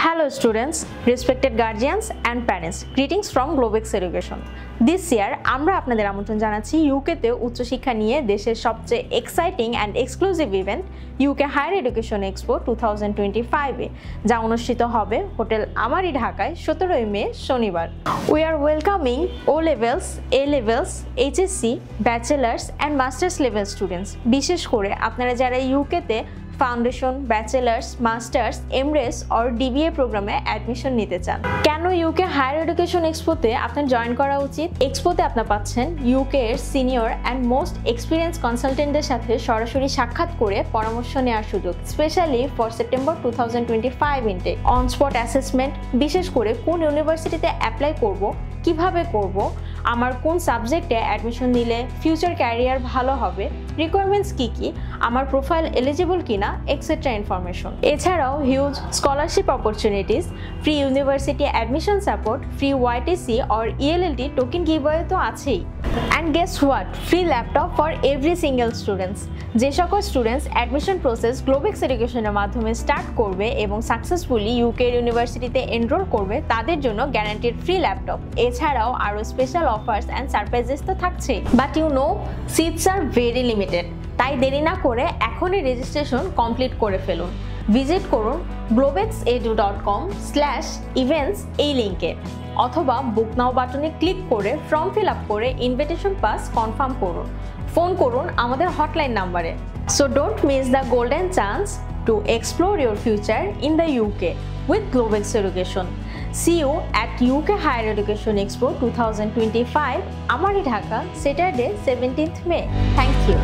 Hello students, respected guardians and parents. Greetings from Globex Education. This year আমরা আপনাদের আমন্ত্রণ জানাচ্ছি ইউকেতে উচ্চশিক্ষা নিয়ে দেশের সবচেয়ে exciting and exclusive event UK higher education expo 2025 এ যা অনুষ্ঠিত হবে হোটেল আমারি ঢাকায় 17 মে শনিবার। We are welcoming O levels, A levels, HSC, bachelors and masters level students। বিশেষ করে আপনারা যারা ইউকেতে foundation, bachelors, masters, MRes or DBA প্রোগ্রামে অ্যাডমিশন নিতে চান। কেন ইউকে হায়ার এডুকেশন এক্সপোতে আপনার জয়েন করা উচিত? এক্সপোতে আপনি পাচ্ছেন ইউকে এর সিনিয়র অ্যান্ড মোস্ট এক্সপিরিয়েন্স কনসালটেন্টদের সাথে সরাসরি সাক্ষাৎ করে পরামর্শ নেওয়ার সুযোগ, specially for September 2025 intake, on spot assessment, বিশেষ করে কোন ইউনিভার্সিটিতে অ্যাপ্লাই করব, কিভাবে করব, আমার কোন সাবজেক্টে অ্যাডমিশন নিলে ফিউচার ক্যারিয়ার ভালো হবে, রিকোয়ারমেন্টস কি, আমার প্রোফাইল এলিজিবল কিনা, এক্সেট্রা ইনফরমেশন। এছাড়াও huge scholarship opportunities, free university admission support, free YTC or ELLT token giveaway তো আছেই। And guess what, free laptop for every single students. যে সকল স্টুডেন্টস অ্যাডমিশন প্রসেস গ্লোবেক্স এডুকেশনের মাধ্যমে স্টার্ট করবে এবং সাকসেসফুলি ইউকে ইউনিভার্সিটিতে এনরোল করবে তাদের জন্য গ্যারান্টিড ফ্রি ল্যাপটপ। এছাড়াও আরও স্পেশাল অফার্স অ্যান্ড সারপ্রাইজেস তো থাকছেই। But you know, seats are very limited. তাই দেরি না করে এখনই রেজিস্ট্রেশন কমপ্লিট করে ফেলুন। ভিজিট করুন globexedu.com/events এই লিঙ্কে, অথবা বুক নাও বাটনে ক্লিক করে ফর্ম ফিল আপ করে ইনভিটেশন পাস কনফার্ম করুন। ফোন করুন আমাদের হটলাইন নাম্বারে। So don't miss the golden chance to explore your future in the UK with Globex Education. See you at UK Higher Education Expo 2025, Amari Dhaka, Saturday 17th May. Thank you.